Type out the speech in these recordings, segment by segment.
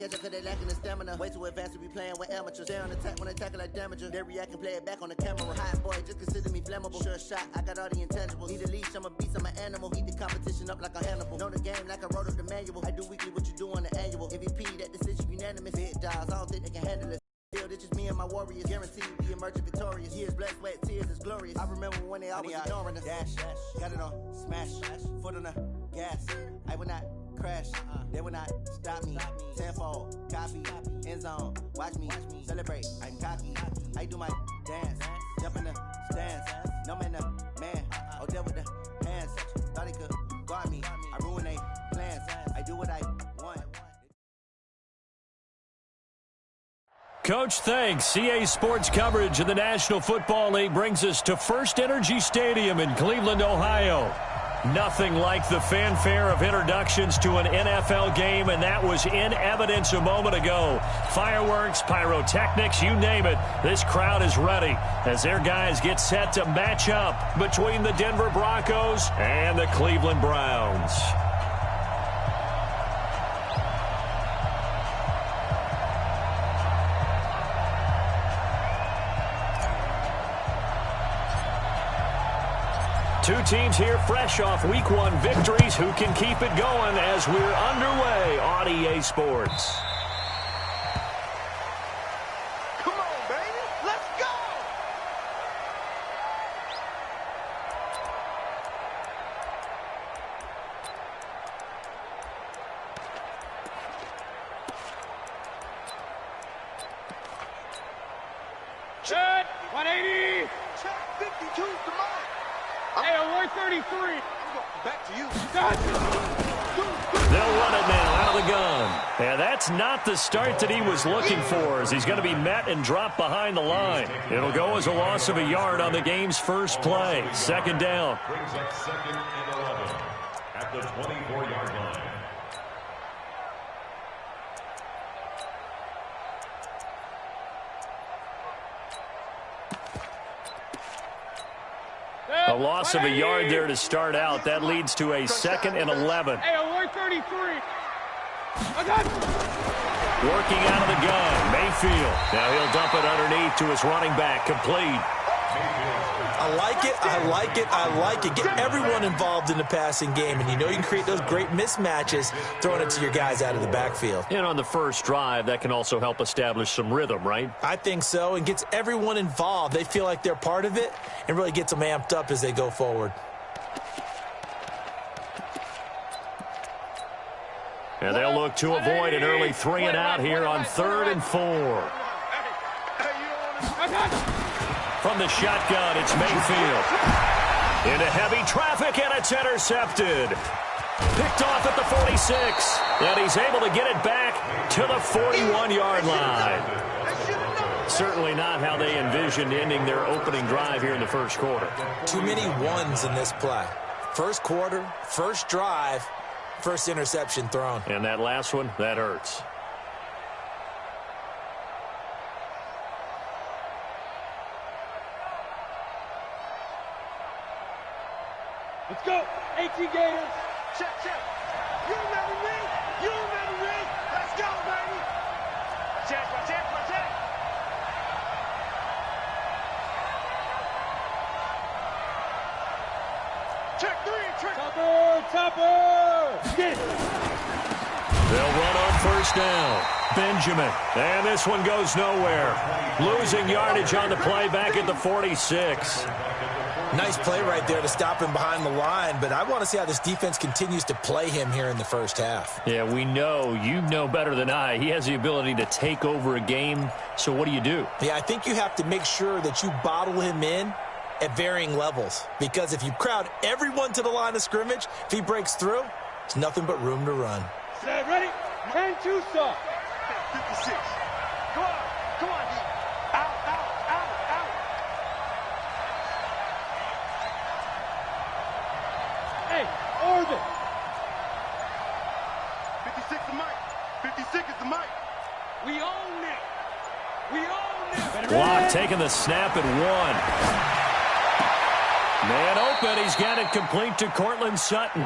Catch up 'cause they lacking the stamina. Way too advanced to be playing with amateurs. They on attack when they tackle like damager. They react and play it back on the camera. Hot boy, just consider me flammable. Sure shot, I got all the intangibles. Need a leash, I'm a beast, I'm an animal. Heat the competition up like a Hannibal. Know the game like I wrote up the manual. I do weekly what you do on the annual. MVP, that decision unanimous. Big dogs, I don't think they can handle it. It's just me and my warriors. Guarantee we emerging victorious. Years, blood, sweat, tears, it's glorious. I remember when they always ignoring us. Dash, got it on, smash, foot on the gas. I will not crash, they will not stop me. Tenfold, copy, end zone, watch me celebrate. I'm cocky, I do my dance, jump in the stands. No man, man, oh there with the hands. Thought he could guard me, I ruin they plans. I do what I want. Coach, thanks. CA Sports coverage of the National Football League brings us to First Energy Stadium in Cleveland, Ohio. Nothing like the fanfare of introductions to an NFL game, and that was in evidence a moment ago. Fireworks, pyrotechnics, you name it. This crowd is ready as their guys get set to match up between the Denver Broncos and the Cleveland Browns. Two teams here fresh off Week 1 victories. Who can keep it going as we're underway on EA Sports? Come on, baby. Let's go! Check 180. Check 52's the mark. Hey, 133. Back to you. They'll run it now out of the gun. Yeah, that's not the start that he was looking for, as he's going to be met and dropped behind the line. It'll go as a loss of a yard on the game's first play. Second down. Brings up 2nd and 11 at the 24-yard line. A loss of a yard there to start out. That leads to a 2nd and 11. Hey, 133. I got it. Working out of the gun, Mayfield. Now he'll dump it underneath to his running back, complete. I like it, I like it, I like it. Get everyone involved in the passing game, and you know you can create those great mismatches throwing it to your guys out of the backfield. And on the first drive, that can also help establish some rhythm, right? I think so, and gets everyone involved. They feel like they're part of it and really gets them amped up as they go forward. And they'll look to avoid an early 3 and out here on 3rd and 4. From the shotgun, it's Mayfield. Into heavy traffic, and it's intercepted. Picked off at the 46, and he's able to get it back to the 41-yard line. Certainly not how they envisioned ending their opening drive here in the first quarter. Too many ones in this play. First quarter, first drive, first interception thrown. And that last one, that hurts. Let's go. 18 Gators. Check, check. You remember me? You remember me? Let's go, baby. Check, check, check. Check 3, check. Topper. Get it. They'll run on first down. Benjamin. And this one goes nowhere. Losing yardage on the play back at the 46. Nice play right there to stop him behind the line, but I want to see how this defense continues to play him here in the first half. Yeah, we know. You know better than I. He has the ability to take over a game, so what do you do? Yeah, I think you have to make sure that you bottle him in at varying levels, because if you crowd everyone to the line of scrimmage, if he breaks through, it's nothing but room to run. Set, ready? And two stop. 56. Come on. Come on, D. Out, out, out, out. Hey, orbit. 56 the mic. 56 is the mic. We own it. We own it. Block taking the snap at 1. Man open, he's got it complete to Cortland Sutton.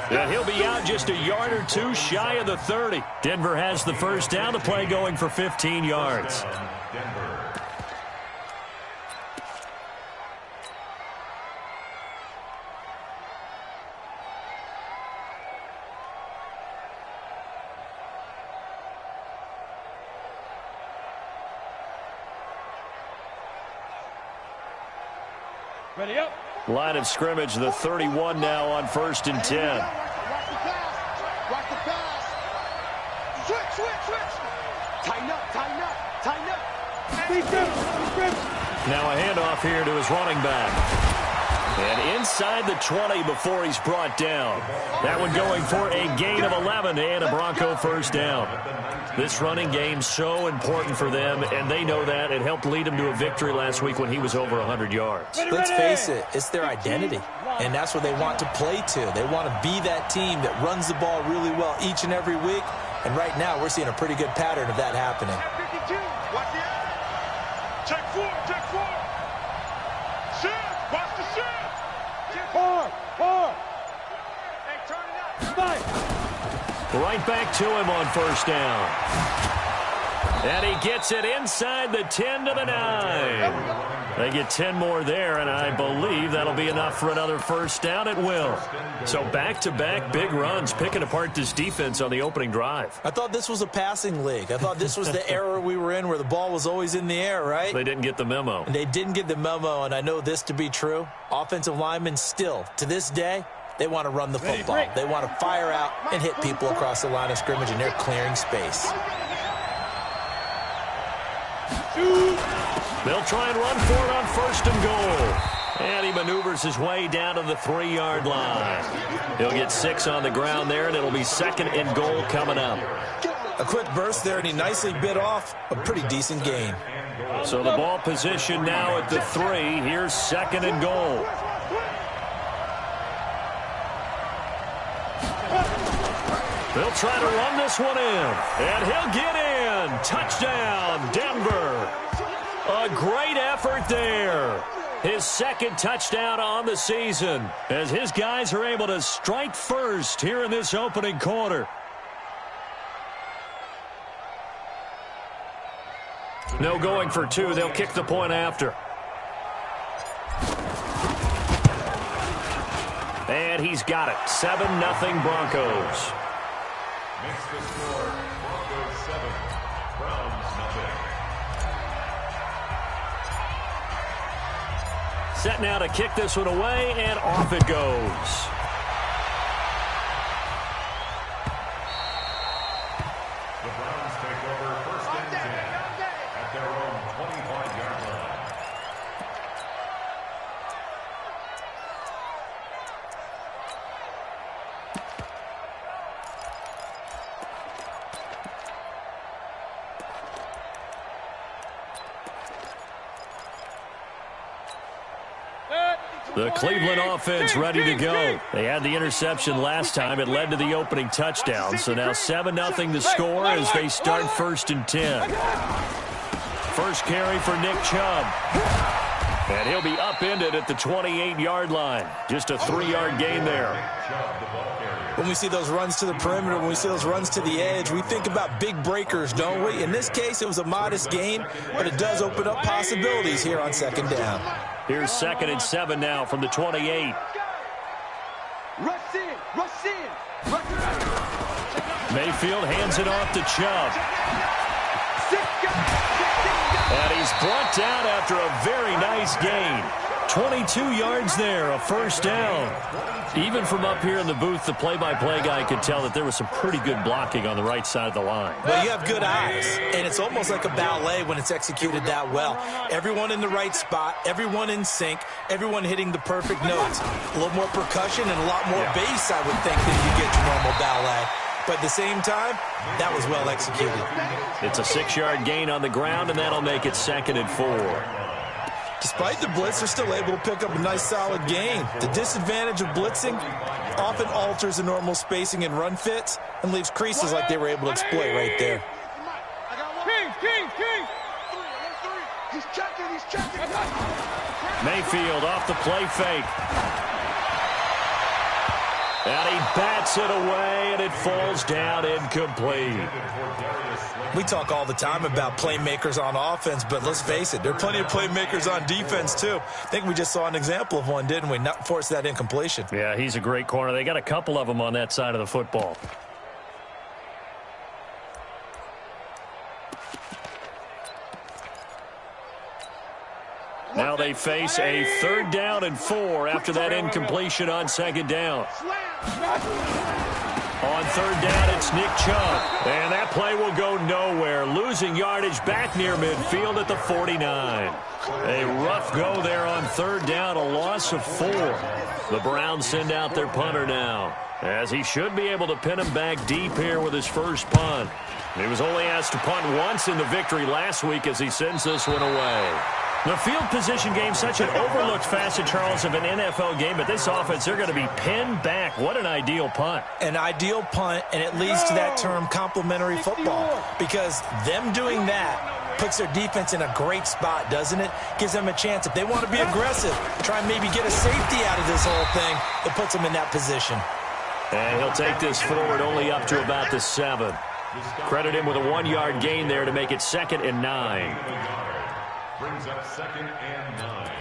And he'll be out just a yard or two shy of the 30. Denver has the first down, the play going for 15 yards. Ready up. Line of scrimmage, the 31 now on 1st and 10. Watch the pass. Watch the pass. Switch. Tighten up. Defense. Now a handoff here to his running back. And inside the 20 before he's brought down. That one going for a gain of 11 and a Bronco first down. This running game so important for them, and they know that. It helped lead them to a victory last week when he was over 100 yards. Let's face it, it's their identity, and that's what they want to play to. They want to be that team that runs the ball really well each and every week, and right now we're seeing a pretty good pattern of that happening. 52. Watch it. Check four. Shift. Watch the shift. Four. Hey, turn it up. Five. Right back to him on first down. And he gets it inside the 10 to the 9. They get 10 more there, and I believe that'll be enough for another first down. It will. So back-to-back big runs, picking apart this defense on the opening drive. I thought this was a passing league. I thought this was the era we were in where the ball was always in the air, right? They didn't get the memo. And they didn't get the memo, and I know this to be true. Offensive linemen still, to this day, they want to run the football. They want to fire out and hit people across the line of scrimmage, and they're clearing space. They'll try and run for it on 1st and goal. And he maneuvers his way down to the 3-yard line. He'll get 6 on the ground there, and it'll be 2nd and goal coming up. A quick burst there, and he nicely bit off a pretty decent gain. So the ball position now at the 3. Here's 2nd and goal. They'll try to run this one in, and he'll get in. Touchdown, Denver. A great effort there. His 2nd touchdown on the season as his guys are able to strike first here in this opening quarter. No going for 2. They'll kick the point after. And he's got it. 7-0 Broncos. Makes the score Broncos 7, Browns 0. Set now to kick this one away, and off it goes. The Browns take over 1st and 10 at their own 25-yard line. The Cleveland offense ready to go. They had the interception last time. It led to the opening touchdown. So now 7-0 the score as they start 1st and 10. First carry for Nick Chubb. And he'll be upended at the 28-yard line. Just a 3-yard gain there. When we see those runs to the perimeter, when we see those runs to the edge, we think about big breakers, don't we? In this case, it was a modest gain, but it does open up possibilities here on 2nd down. Here's 2nd and 7 now from the 28. Rush in. Mayfield hands it off to Chubb. And he's brought down after a very nice gain. 22 yards there, a first down. Even from up here in the booth, the play-by-play guy could tell that there was some pretty good blocking on the right side of the line. Well, you have good eyes, and it's almost like a ballet when it's executed that well. Everyone in the right spot, everyone in sync, everyone hitting the perfect notes. A little more percussion and a lot more bass, I would think, than you get your normal ballet. But at the same time, that was well executed. It's a 6-yard gain on the ground, and that'll make it 2nd and 4. Despite the blitz, they're still able to pick up a nice solid gain. The disadvantage of blitzing often alters the normal spacing and run fits and leaves creases like they were able to exploit right there. He's checking. Mayfield off the play fake. And he bats it away, and it falls down incomplete. We talk all the time about playmakers on offense, but let's face it, there are plenty of playmakers on defense, too. I think we just saw an example of one, didn't we? Not force that incompletion. Yeah, he's a great corner. They got a couple of them on that side of the football. Now they face a 3rd down and 4 after that incompletion on 2nd down. On 3rd down, it's Nick Chubb. And that play will go nowhere. Losing yardage back near midfield at the 49. A rough go there on 3rd down, a loss of 4. The Browns send out their punter now, as he should be able to pin him back deep here with his first punt. He was only asked to punt once in the victory last week as he sends this one away. The field position game, such an overlooked facet, Charles, of an NFL game, but this offense, they're going to be pinned back. What an ideal punt. An ideal punt, and it leads to that term complementary football, because them doing that puts their defense in a great spot, doesn't it? Gives them a chance. If they want to be aggressive, try and maybe get a safety out of this whole thing, it puts them in that position. And he'll take this forward only up to about the 7. Credit him with a 1-yard gain there to make it 2nd and 9. Brings up 2nd and 9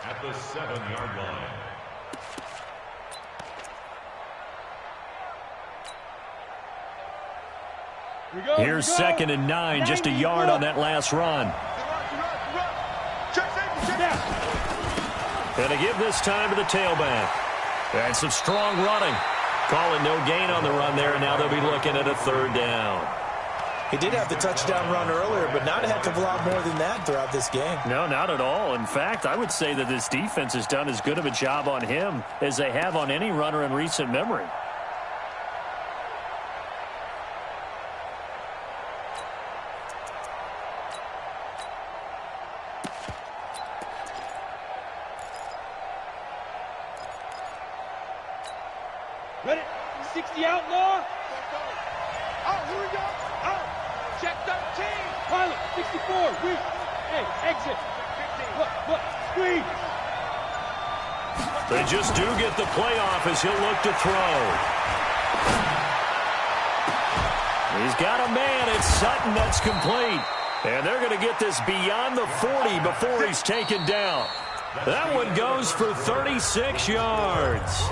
at the 7-yard line. Here's 2nd and 9, just a yard on that last run. And to give this time to the tailback. And some strong running. Calling no gain on the run there, and now they'll be looking at a 3rd down. He did have the touchdown run earlier, but not a heck of a lot more than that throughout this game. No, not at all. In fact, I would say that this defense has done as good of a job on him as they have on any runner in recent memory. Ready? 60 outlaw. Oh, here we go. Oh, check 13. Pilot, 64. Weak. Hey, exit. 15. Look, squeeze. They just do get the play off as he'll look to throw. He's got a man. It's Sutton. That's complete. And they're going to get this beyond the 40 before he's taken down. That one goes for 36 yards.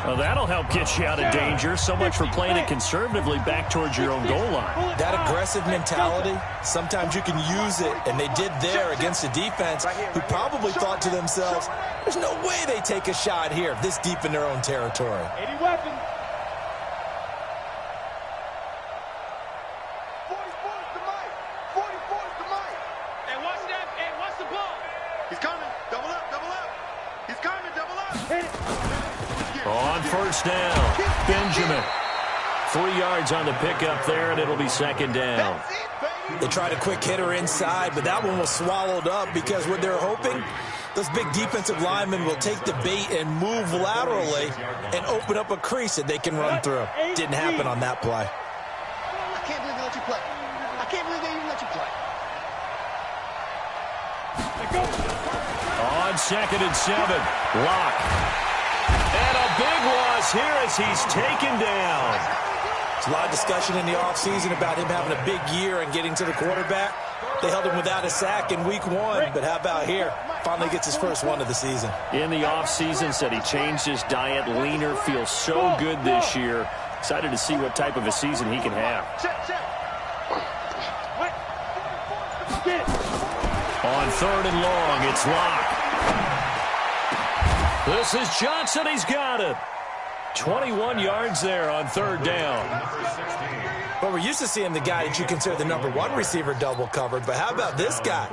Well, that'll help get you out of danger. So much for playing it conservatively back towards your own goal line. That aggressive mentality, sometimes you can use it, and they did there against a defense who probably thought to themselves, there's no way they take a shot here this deep in their own territory. 80 weapons. 44's the mic. 44's the mic. Hey, watch that. Hey, watch the ball. He's coming. Double up. He's coming. Double up. Hit it. On 1st down, Benjamin. 3 yards on the pickup there, and it'll be 2nd down. They tried a quick hitter inside, but that one was swallowed up because what they're hoping, those big defensive linemen will take the bait and move laterally and open up a crease that they can run through. Didn't happen on that play. I can't believe they let you play. I can't believe they even let you play. On 2nd and 7, Locke. And a big loss here as he's taken down. There's a lot of discussion in the offseason about him having a big year and getting to the quarterback. They held him without a sack in week 1, but how about here? Finally gets his first one of the season. In the offseason, said he changed his diet, leaner, feels so good this year. Excited to see what type of a season he can have. On 3rd and long, it's Locke. This is Johnson. He's got it. 21 yards there on 3rd down. Well, we're used to seeing the guy that you consider the #1 receiver double covered, but how about this guy?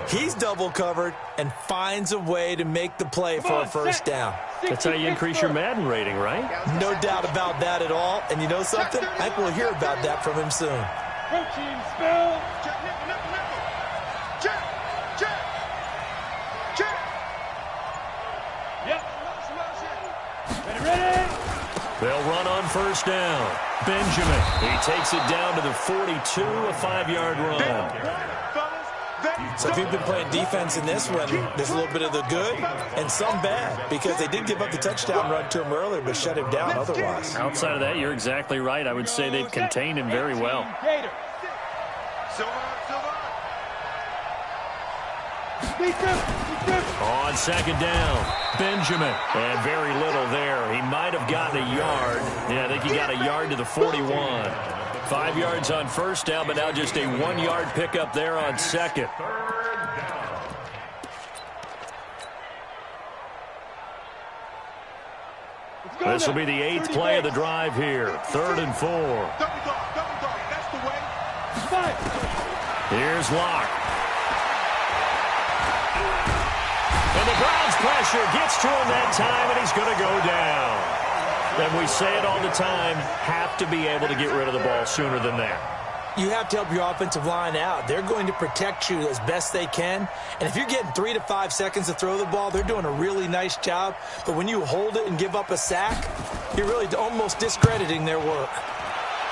He's double covered and finds a way to make the play for a 1st down. That's how you increase your Madden rating, right? No doubt about that at all. And you know something? I think we'll hear about that from him soon. Protein spell. Yep. Ready. They'll run on 1st down. Benjamin, he takes it down to the 42, a 5-yard run. Fellas, So if you've been playing defense in this one, there's a little bit of the good and some bad, because they did give up the touchdown run to him earlier, but shut him down otherwise. Outside of that, you're exactly right. I would say they've contained him very well. On second down, Benjamin. And very little there. He might have gotten a yard. Yeah, I think he got a yard to the 41. 5 yards on first down, but now just a 1-yard pickup there on second. This will be the 8th play of the drive here. 3rd and 4. Here's Locke. And the Browns pressure gets to him that time, and he's going to go down. And we say it all the time, have to be able to get rid of the ball sooner than that. You have to help your offensive line out. They're going to protect you as best they can. And if you're getting 3 to 5 seconds to throw the ball, they're doing a really nice job. But when you hold it and give up a sack, you're really almost discrediting their work.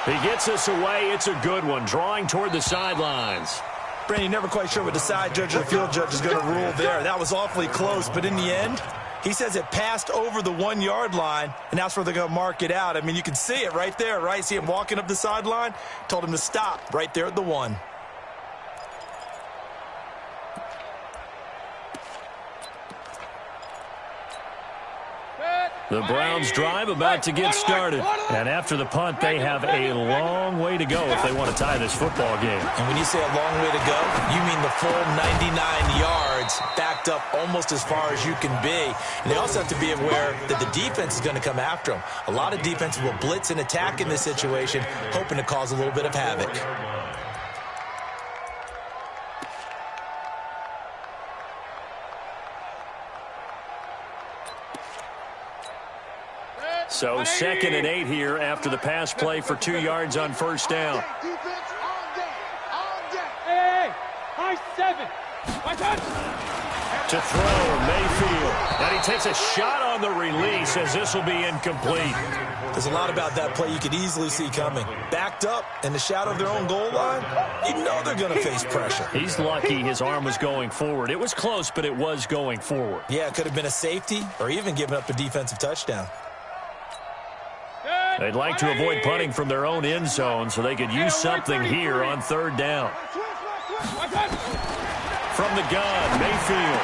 He gets us away. It's a good one, drawing toward the sidelines. Brandon, you're never quite sure what the side judge or the field judge is going to rule there. That was awfully close, but in the end, he says it passed over the 1-yard line, and that's where they're going to mark it out. I mean, you can see it right there, right? See him walking up the sideline? Told him to stop right there at the 1. The Browns drive about to get started. And after the punt, they have a long way to go if they want to tie this football game. And when you say a long way to go, you mean the full 99 yards backed up almost as far as you can be. And they also have to be aware that the defense is going to come after them. A lot of defenses will blitz and attack in this situation, hoping to cause a little bit of havoc. So 2nd and 8 here after the pass play for 2 yards on first down. Hey, high 7. To throw, Mayfield. And he takes a shot on the release as this will be incomplete. There's a lot about that play you could easily see coming. Backed up in the shadow of their own goal line, you know they're going to face pressure. He's lucky his arm was going forward. It was close, but it was going forward. Yeah, it could have been a safety or even given up a defensive touchdown. They'd like to avoid punting from their own end zone so they could use something here on 3rd down. From the gun, Mayfield.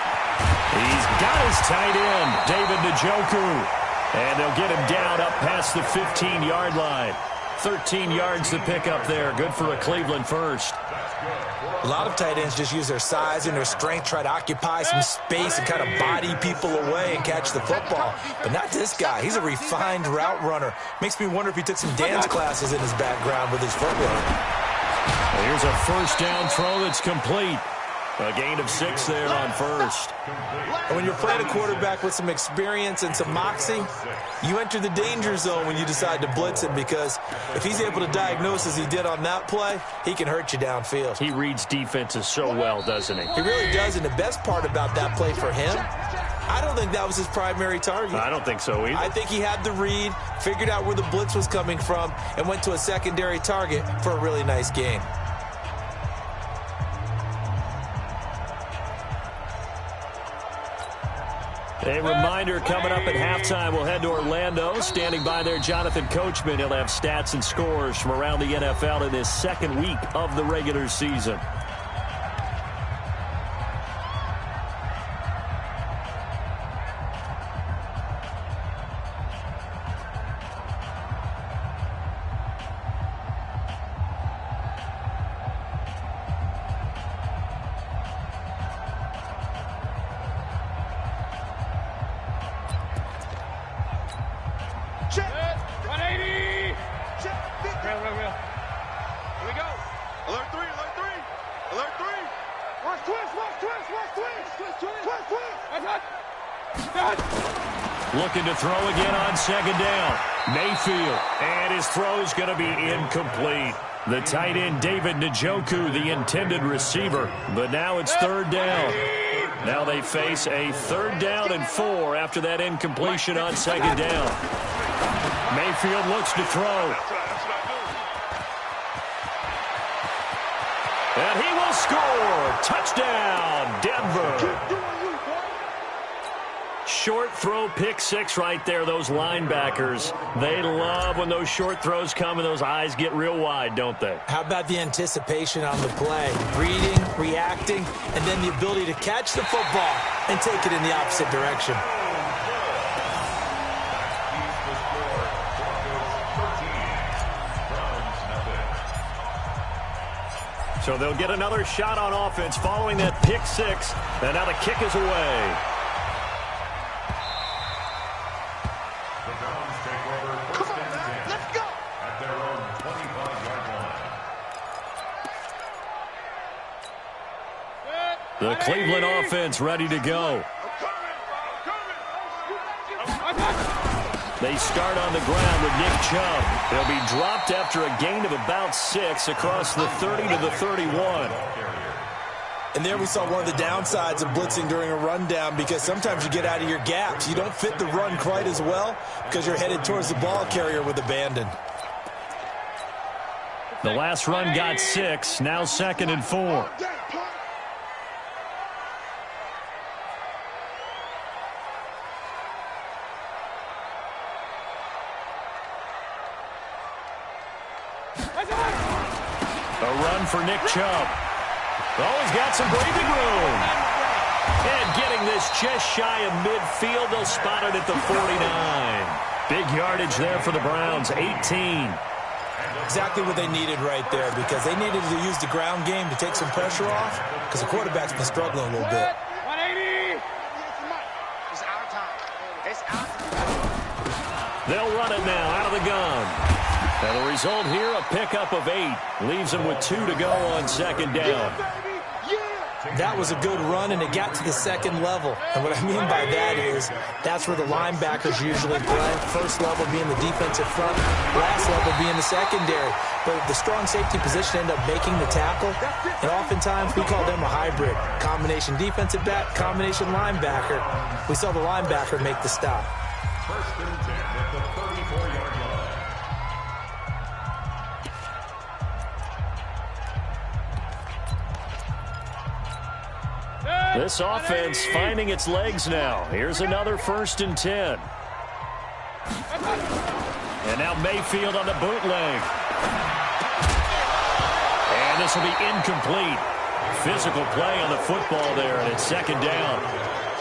He's got his tight end, David Njoku. And they'll get him down up past the 15-yard line. 13 yards to pick up there. Good for a Cleveland first. A lot of tight ends just use their size and their strength, try to occupy some space and kind of body people away and catch the football. But not this guy. He's a refined route runner. Makes me wonder if he took some dance classes in his background with his footwork. Here's a first down throw that's complete. A gain of 6 there on first. And when you're playing a quarterback with some experience and some moxie, you enter the danger zone when you decide to blitz him, because if he's able to diagnose as he did on that play, he can hurt you downfield. He reads defenses so well, doesn't he? He really does, and the best part about that play for him, I don't think that was his primary target. I don't think so either. I think he had the read, figured out where the blitz was coming from, and went to a secondary target for a really nice gain. A reminder, coming up at halftime, we'll head to Orlando. Standing by there, Jonathan Coachman. He'll have stats and scores from around the NFL in this 2nd week of the regular season. Looking to throw again on 2nd down. Mayfield, and his throw's going to be incomplete. The tight end, David Njoku, the intended receiver. But now it's 3rd down. Now they face a 3rd down and 4 after that incompletion on 2nd down. Mayfield looks to throw. And he will score. Touchdown, Denver. Short throw, pick six right there, those linebackers. They love when those short throws come and those eyes get real wide, don't they? How about the anticipation on the play? Reading, reacting, and then the ability to catch the football and take it in the opposite direction. So they'll get another shot on offense following that pick six. And now the kick is away. The Cleveland offense ready to go. They start on the ground with Nick Chubb. They'll be dropped after a gain of about 6 across the 30 to the 31. And there we saw one of the downsides of blitzing during a rundown, because sometimes you get out of your gaps. You don't fit the run quite as well because you're headed towards the ball carrier with abandon. The last run got 6, now 2nd and 4. A run for Nick Chubb. Oh, he's got some breathing room. And getting this just shy of midfield, they'll spot it at the 49. Big yardage there for the Browns, 18. Exactly what they needed right there, because they needed to use the ground game to take some pressure off, because the quarterback's been struggling a little bit. 180. It's our time. It's our time. They'll run it now out of the gun. And the result here, a pickup of 8. Leaves them with 2 to go on 2nd down. That was a good run, and it got to the 2nd level. And what I mean by that is that's where the linebackers usually play. First level being the defensive front, last level being the secondary. But the strong safety position ended up making the tackle, and oftentimes we call them a hybrid. Combination defensive back, combination linebacker. We saw the linebacker make the stop. First and 10 at the 34-yard line. This offense finding its legs now. Here's another 1st and 10. And now Mayfield on the bootleg. And this will be incomplete. Physical play on the football there, and it's 2nd down.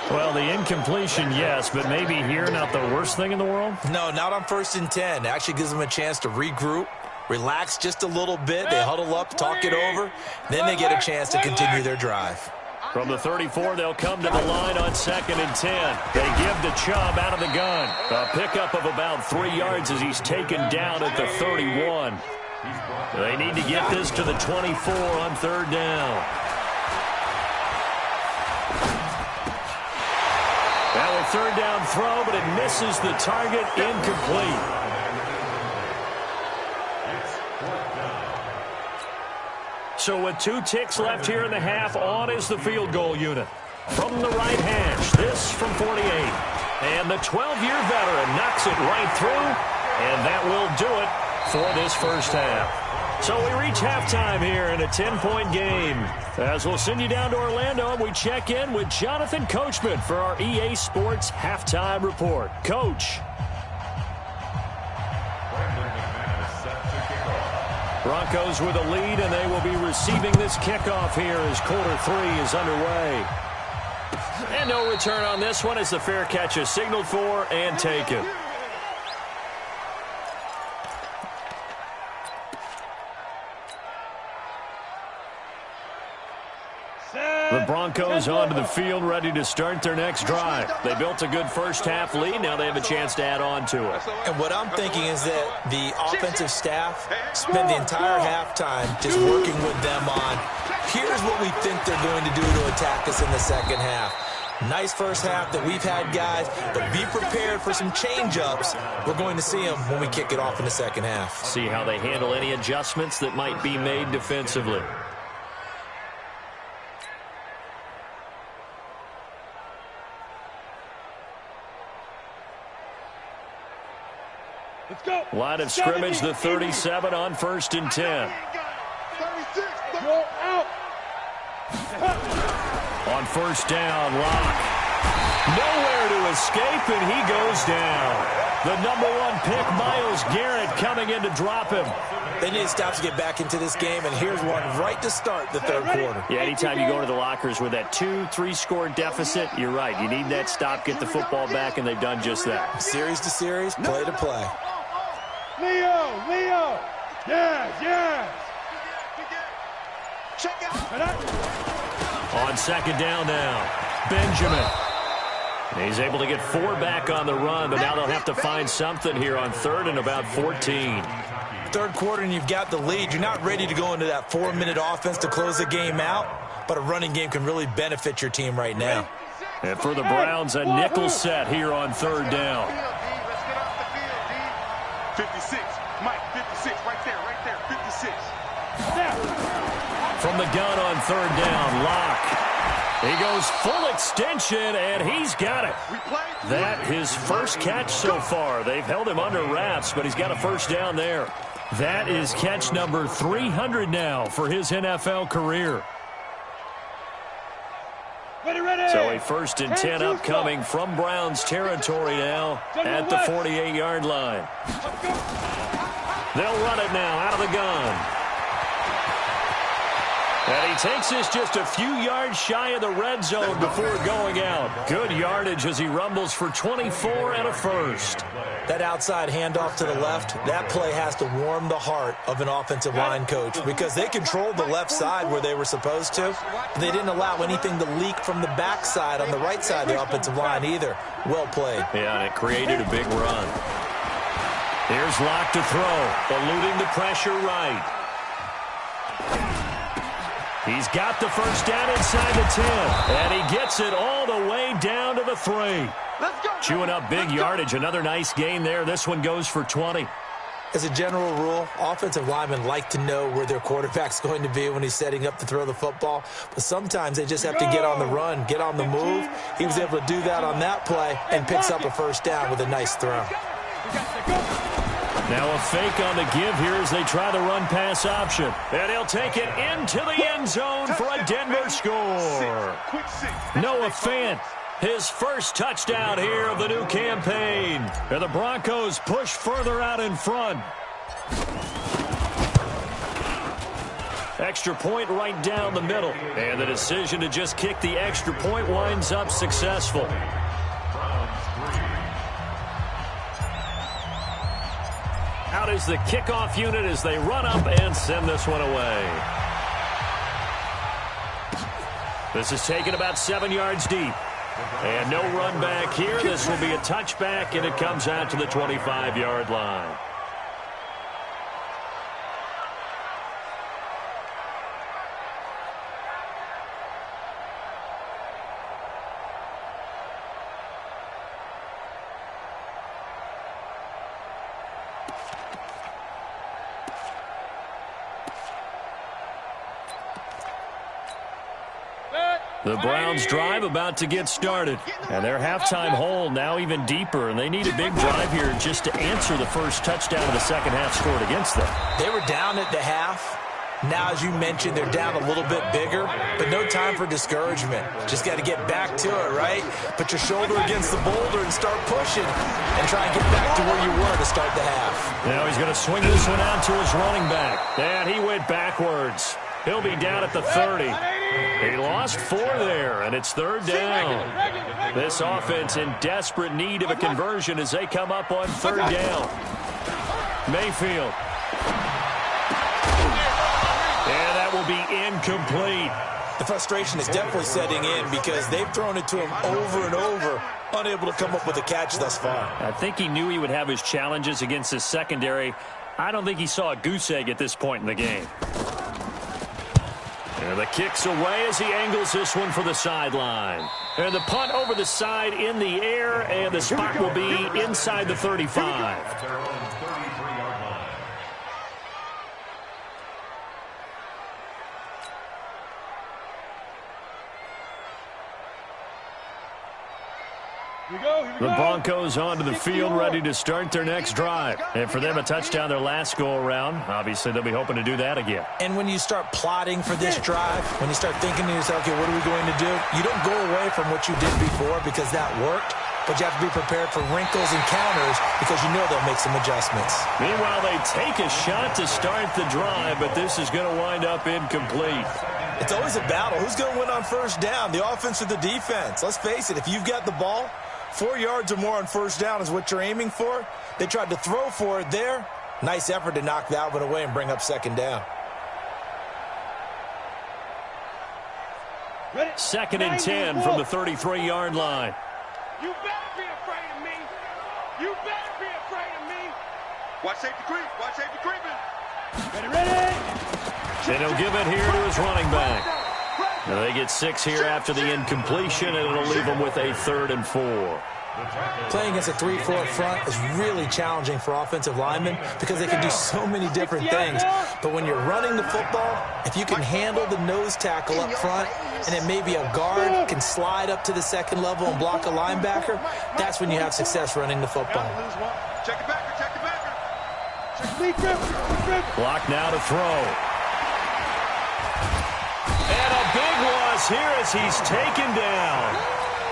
Well, the incompletion, yes, but maybe here not the worst thing in the world? No, not on 1st and 10. It actually gives them a chance to regroup, relax just a little bit. They huddle up, talk it over. Then they get a chance to continue their drive. From the 34, they'll come to the line on 2nd and 10. They give to Chubb out of the gun. A pickup of about 3 yards as he's taken down at the 31. They need to get this to the 24 on 3rd down. Now a 3rd down throw, but it misses the target, incomplete. So with 2 ticks left here in the half, on is the field goal unit. From the right hash, this from 48. And the 12-year veteran knocks it right through, and that will do it for this first half. So we reach halftime here in a 10-point game. As we'll send you down to Orlando, and we check in with Jonathan Coachman for our EA Sports Halftime Report. Coach. Broncos with a lead, and they will be receiving this kickoff here as quarter 3 is underway. And no return on this one as the fair catch is signaled for and taken. The Broncos onto the field, ready to start their next drive. They built a good first half lead. Now they have a chance to add on to it. And what I'm thinking is that the offensive staff spent the entire halftime just working with them on, here's what we think they're going to do to attack us in the second half. Nice first half that we've had, guys, but be prepared for some change-ups. We're going to see them when we kick it off in the second half. See how they handle any adjustments that might be made defensively. Line of scrimmage, the 37 on 1st and 10. Roll out. on first down. Locke. Nowhere to escape, and he goes down. The number 1 pick, Myles Garrett, coming in to drop him. They need to stop to get back into this game, and here's one right to start the third quarter. Yeah, anytime you go into the lockers with that 2-3 score deficit, you're right. You need that stop, get the football back, and they've done just that. Series to series, play to play. Leo! Yes! Check out. On second down now, Benjamin. He's able to get 4 back on the run, but now they'll have to find something here on third and about 14. Third quarter and you've got the lead. You're not ready to go into that 4-minute offense to close the game out, but a running game can really benefit your team right now. And for the Browns, a nickel set here on third down. 56. Mike, 56. Right there. 56. From the gun on third down, Locke. He goes full extension, and he's got it. That his first catch so far. They've held him under wraps, but he's got a first down there. That is catch number 300 now for his NFL career. Ready. So a 1st and 10 upcoming from Browns territory now at the 48-yard line. They'll run it now out of the gun. And he takes this just a few yards shy of the red zone before going out. Good yardage as he rumbles for 24 and a first. That outside handoff to the left, that play has to warm the heart of an offensive line coach because they controlled the left side where they were supposed to. But they didn't allow anything to leak from the backside on the right side of the offensive line either. Well played. Yeah, and it created a big run. Here's Locke to throw, eluding the pressure right. He's got the first down inside the 10, and he gets it all the way down to the 3. Chewing up big yardage. Another nice gain there. This one goes for 20. As a general rule, offensive linemen like to know where their quarterback's going to be when he's setting up to throw the football. But sometimes they just have to get on the run, get on the move. He was able to do that on that play and picks up a first down with a nice throw. Now a fake on the give here as they try the run-pass option. And he'll take it into the end zone for a Denver score. Noah Fant, his first touchdown here of the new campaign. And the Broncos push further out in front. Extra point right down the middle. And the decision to just kick the extra point winds up successful. Out is the kickoff unit as they run up and send this one away. This is taken about 7 yards deep. And no run back here. This will be a touchback, and it comes out to the 25-yard line. The Browns drive about to get started. And their halftime hole now even deeper. And they need a big drive here just to answer the first touchdown of the second half scored against them. They were down at the half. Now, as you mentioned, they're down a little bit bigger, but no time for discouragement. Just got to get back to it, right? Put your shoulder against the boulder and start pushing and try and get back to where you were to start the half. Now he's going to swing this one out to his running back. And he went backwards. He'll be down at the 30. He lost 4 there, and it's third down. This offense in desperate need of a conversion as they come up on third down. Mayfield. And that will be incomplete. The frustration is definitely setting in because they've thrown it to him over and over, unable to come up with a catch thus far. I think he knew he would have his challenges against his secondary. I don't think he saw a goose egg at this point in the game. And the kick's away as he angles this one for the sideline. And the punt over the side in the air, and the spot will be inside the 35. The Broncos onto the field, ready to start their next drive. And for them, a touchdown their last go-around. Obviously, they'll be hoping to do that again. And when you start plotting for this drive, when you start thinking to yourself, okay, what are we going to do? You don't go away from what you did before because that worked, but you have to be prepared for wrinkles and counters because you know they'll make some adjustments. Meanwhile, they take a shot to start the drive, but this is going to wind up incomplete. It's always a battle. Who's going to win on first down, the offense or the defense? Let's face it, if you've got the ball, 4 yards or more on first down is what you're aiming for. They tried to throw for it there. Nice effort to knock that one away and bring up second down. 2nd and 10 from the 33-yard line. You better be afraid of me. You better be afraid of me. Watch safety creep. Watch safety creeping. Ready. And he'll give it here to his running back. Now they get 6 here after the incompletion, and it'll leave them with a 3rd and 4. Playing against a 3-4 front is really challenging for offensive linemen because they can do so many different things. But when you're running the football, if you can handle the nose tackle up front, and then maybe a guard can slide up to the second level and block a linebacker, that's when you have success running the football. Check it back. Check it back. Block now to throw. And a big loss here as he's taken down.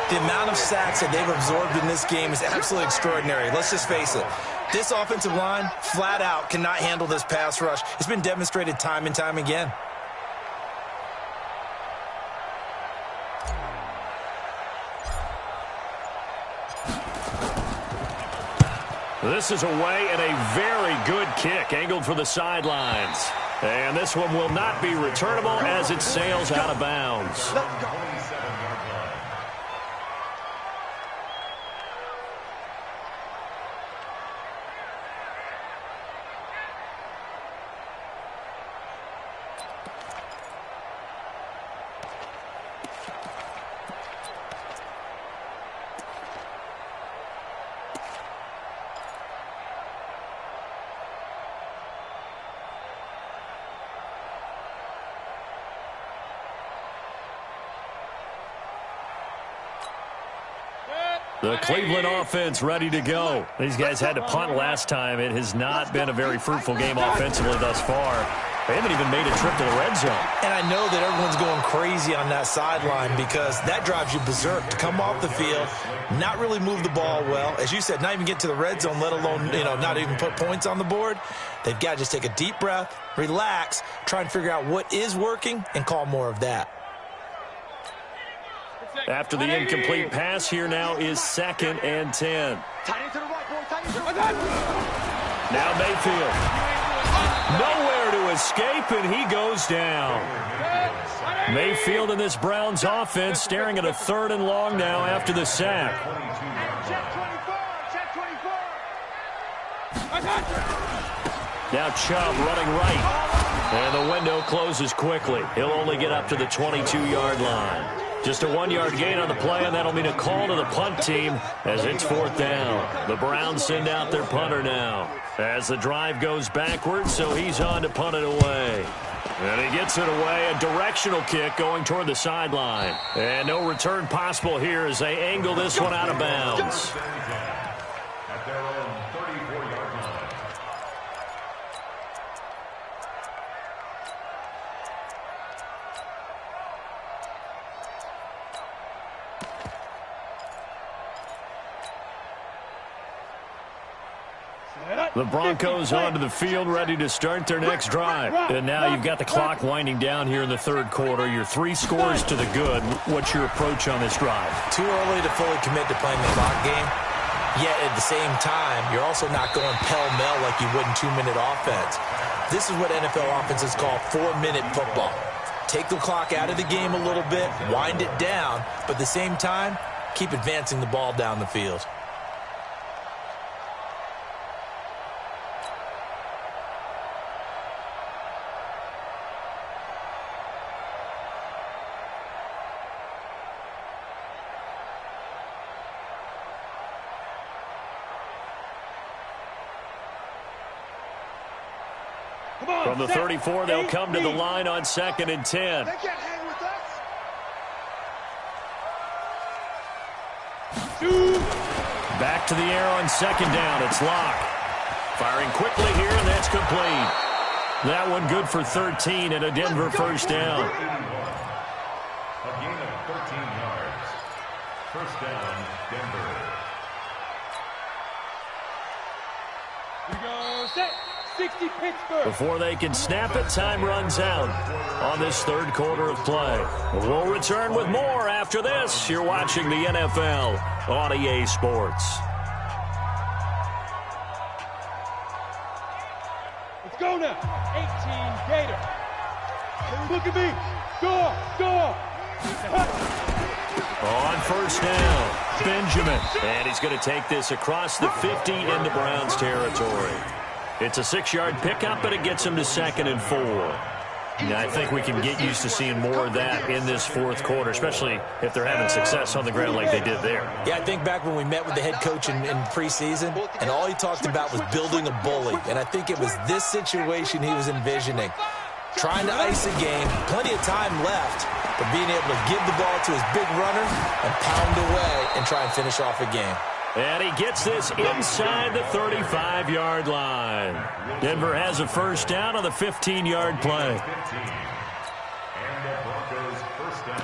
The amount of sacks that they've absorbed in this game is absolutely extraordinary. Let's just face it. This offensive line, flat out, cannot handle this pass rush. It's been demonstrated time and time again. This is away and a very good kick, angled for the sidelines. And this one will not be returnable as it sails out of bounds. The Cleveland offense ready to go. These guys had to punt last time. It has not been a very fruitful game offensively thus far. They haven't even made a trip to the red zone. And I know that everyone's going crazy on that sideline because that drives you berserk to come off the field, not really move the ball well. As you said, not even get to the red zone, let alone, not even put points on the board. They've got to just take a deep breath, relax, try and figure out what is working, and call more of that. After the incomplete pass, here now is 2nd and 10. Now Mayfield. Nowhere to escape, and he goes down. Mayfield in this Browns offense staring at a 3rd and long now after the sack. Now Chubb running right. And the window closes quickly. He'll only get up to the 22-yard line. Just a 1-yard gain on the play, and that'll mean a call to the punt team as it's 4th down. The Browns send out their punter now as the drive goes backwards, so he's on to punt it away. And he gets it away, a directional kick going toward the sideline. And no return possible here as they angle this one out of bounds. At their own 34-yard line. The Broncos onto the field ready to start their next drive. And now you've got the clock winding down here in the 3rd quarter. Your 3 scores to the good. What's your approach on this drive? Too early to fully commit to playing the clock game. Yet at the same time, you're also not going pell-mell like you would in 2-minute offense. This is what NFL offenses call 4-minute football. Take the clock out of the game a little bit, wind it down, but at the same time, keep advancing the ball down the field. From the 34, they'll come to the line on 2nd and 10. They can't hang with us. Back to the air on second down. It's Locke. Firing quickly here, and that's complete. That one good for 13 and a Denver first down. A gain of 13 yards. First down, Denver. We go set. 60 Pittsburgh. Before they can snap it, time runs out on this third quarter of play. We'll return with more after this. You're watching the NFL on EA Sports. Let's go now. 18 Gator. Look at me. Score. On first down, Benjamin. And he's going to take this across the 50 into Browns territory. It's a 6-yard pickup, but it gets him to 2nd and 4. Now, I think we can get used to seeing more of that in this fourth quarter, especially if they're having success on the ground like they did there. Yeah, I think back when we met with the head coach in preseason, and all he talked about was building a bully. And I think it was this situation he was envisioning. Trying to ice a game, plenty of time left, but being able to give the ball to his big runner and pound away and try and finish off a game. And he gets this inside the 35-yard line. Denver has a first down on the 15-yard play. And the Broncos first down.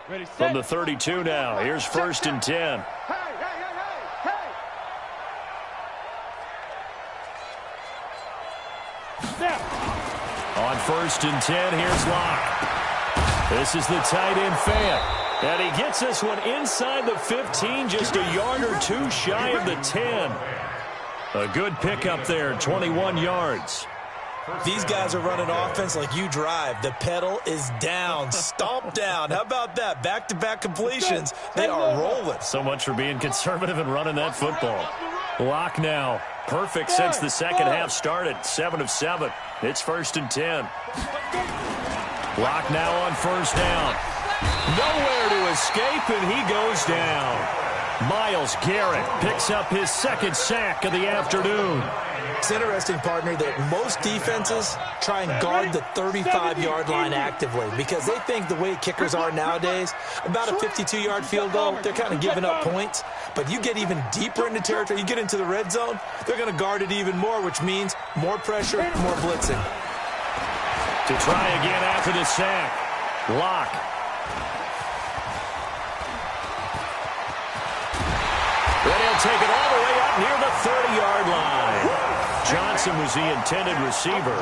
Ready, set. From the 32 now, here's 1st and 10. On 1st and 10, here's Locke. This is the tight end Fant. And he gets this one inside the 15, just a yard or two shy of the 10. A good pickup there, 21 yards. These guys are running offense like you drive. The pedal is down, stomp down. How about that? Back-to-back completions. They are rolling. So much for being conservative and running that football. Locke now, perfect since the second half started, 7 of 7. It's 1st and 10. Locke now on first down. Nowhere to escape, and he goes down. Myles Garrett picks up his 2nd sack of the afternoon. It's interesting, partner, that most defenses try and guard the 35-yard line actively because they think the way kickers are nowadays, about a 52-yard field goal, they're kind of giving up points. But you get even deeper into territory, you get into the red zone, they're going to guard it even more, which means more pressure, more blitzing. To try again after the sack, Locke. Then he'll take it all the way up near the 30-yard line. Johnson was the intended receiver.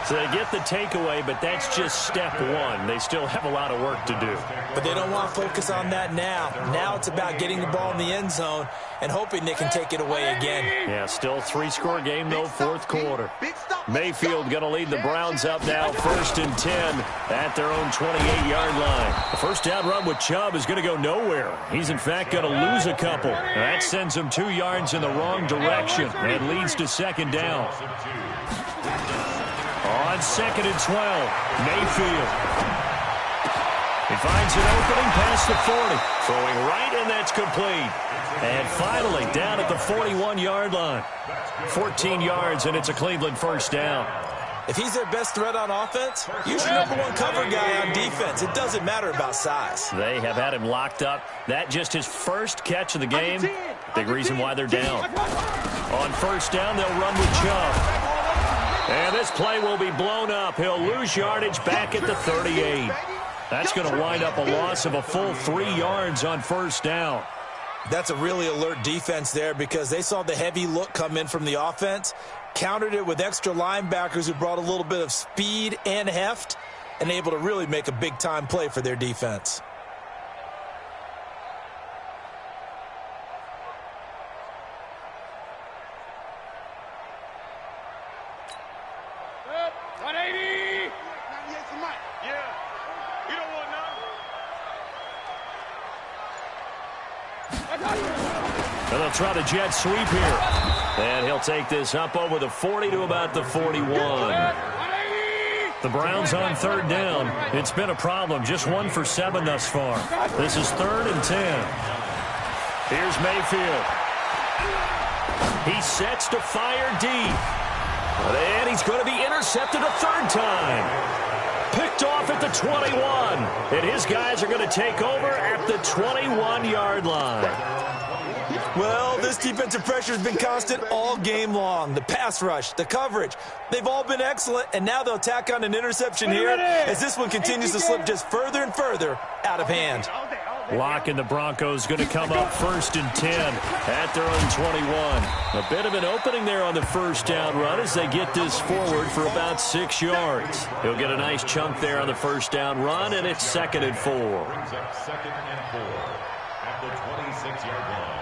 So they get the takeaway, but that's just step one. They still have a lot of work to do. But they don't want to focus on that now. Now it's about getting the ball in the end zone and hoping they can take it away again. Yeah, still 3-score game, though, fourth quarter. Mayfield going to lead the Browns up now, 1st and 10 at their own 28-yard line. The first down run with Chubb is going to go nowhere. He's, in fact, going to lose a couple. That sends him 2 yards in the wrong direction and leads to 2nd down. On 2nd and 12, Mayfield. He finds an opening past the 40. Throwing right, and that's complete. And finally, down at the 41-yard line. 14 yards, and it's a Cleveland first down. If he's their best threat on offense, use your #1 cover guy on defense. It doesn't matter about size. They have had him locked up. That just his first catch of the game. Big reason why they're down. On first down, they'll run with Chubb. And this play will be blown up. He'll lose yardage back at the 38. That's going to wind up a loss of a full 3 yards on first down. That's a really alert defense there because they saw the heavy look come in from the offense, countered it with extra linebackers who brought a little bit of speed and heft, and able to really make a big-time play for their defense. And they'll try the jet sweep here. And he'll take this up over the 40 to about the 41. The Browns on third down. It's been a problem. Just 1 for 7 thus far. This is 3rd and 10. Here's Mayfield. He sets to fire deep. And he's going to be intercepted a 3rd time. Picked off at the 21. And his guys are going to take over at the 21-yard line. Well, this defensive pressure has been constant all game long. The pass rush, the coverage, they've all been excellent, and now they'll tack on an interception here as this one continues to slip just further and further out of hand. Lock and the Broncos going to come up 1st and 10 at their own 21. A bit of an opening there on the first down run as they get this forward for about 6 yards. He'll get a nice chunk there on the first down run, and it's 2nd and 4. Brings up 2nd and 4 at the 26-yard line.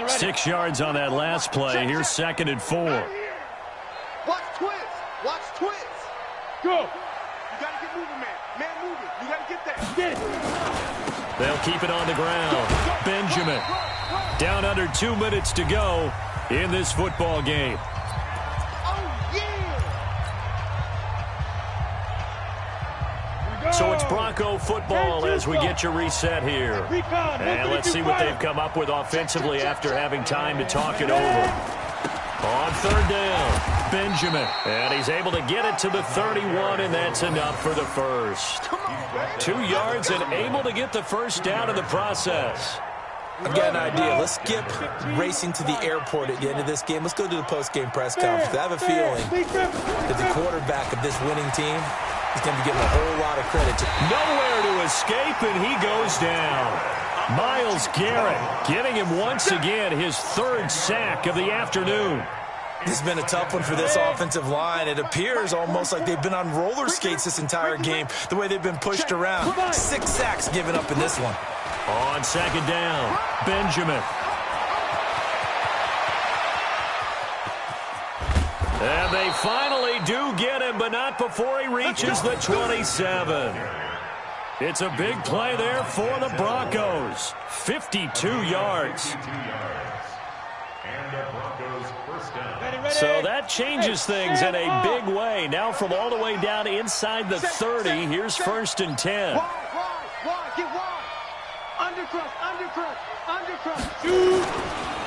6 yards on that last play. Here's 2nd and 4. Watch twist. Watch twist. Go. You got to get moving, man. Man moving. You got to get that. Get it. They'll keep it on the ground. Benjamin. Down under 2 minutes to go in this football game. Oh, yeah. So it's Bronco football as we get you reset here. And let's see what they've come up with offensively after having time to talk it over. On third down, Benjamin. And he's able to get it to the 31, and that's enough for the first. 2 yards and able to get the first down in the process. I've got an idea. Let's skip racing to the airport at the end of this game. Let's go to the post-game press conference. I have a feeling that the quarterback of this winning team is going to be getting a whole lot of credit. Nowhere to escape, and he goes down. Myles Garrett getting him once again his 3rd sack of the afternoon. This has been a tough one for this offensive line. It appears almost like they've been on roller skates this entire game, the way they've been pushed around. 6 sacks given up in this one. On 2nd down, Benjamin. And they finally do get him, but not before he reaches the 27. It's a big play there for the Broncos. 52 yards. And the Broncos first down. So that changes things in a big way. Now from all the way down inside the 30, here's 1st and 10. Wide, get wide. Undercrush.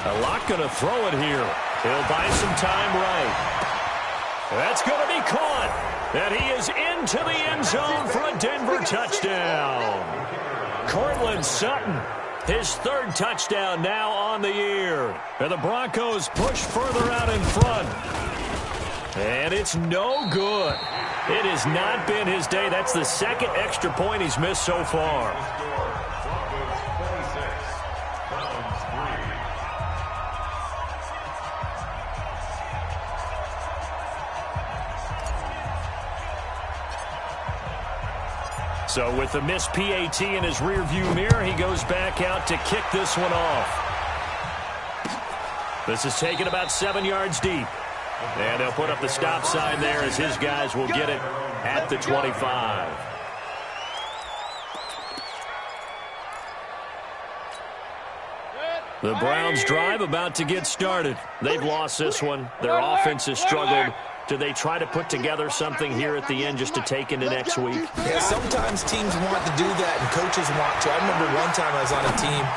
A lot going to throw it here. He'll buy some time right. That's going to be caught. And he is into the end zone for a Denver touchdown. Cortland Sutton, his 3rd touchdown now on the year. And the Broncos push further out in front. And it's no good. It has not been his day. That's the 2nd extra point he's missed so far. So with the missed PAT in his rearview mirror, he goes back out to kick this one off. This is taken about 7 yards deep. And they'll put up the stop sign there as his guys will get it at the 25. The Browns drive about to get started. They've lost this one. Their offense has struggled. Do they try to put together something here at the end just to take into next week? Yeah, sometimes teams want to do that and coaches want to. I remember one time I was on a team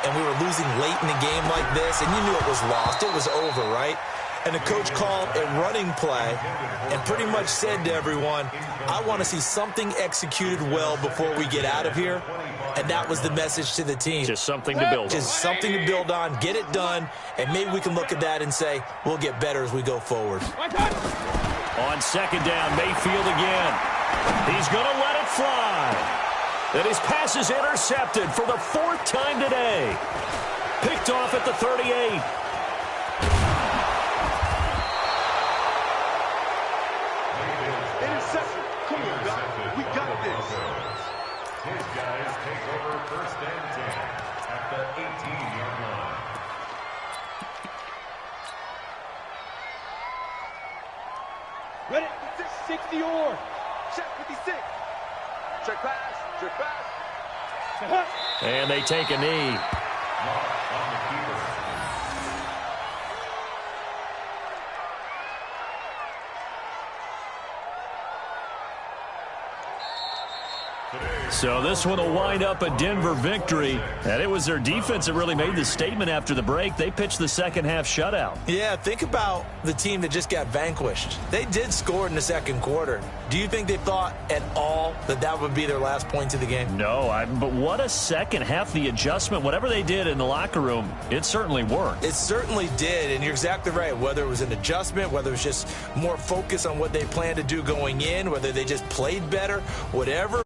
and we were losing late in the game like this, and you knew it was lost. It was over, right? And the coach called a running play and pretty much said to everyone, I want to see something executed well before we get out of here. And that was the message to the team. Just something to build on. Just something to build on, get it done, and maybe we can look at that and say, we'll get better as we go forward. On 2nd down, Mayfield again. He's going to let it fly. And his pass is intercepted for the 4th time today. Picked off at the 38. Interception. Come on, guys. We got this. His guys take over 1st and 10 at the 18-yard line. Ready? 60 or. Check 56. Check pass. And they take a knee. On the keeper. So this one will wind up a Denver victory, and it was their defense that really made the statement after the break. They pitched the second-half shutout. Yeah, think about the team that just got vanquished. They did score in the second quarter. Do you think they thought at all that that would be their last points of the game? No, but what a second half. The adjustment, whatever they did in the locker room, it certainly worked. It certainly did, and you're exactly right. Whether it was an adjustment, whether it was just more focus on what they planned to do going in, whether they just played better, whatever.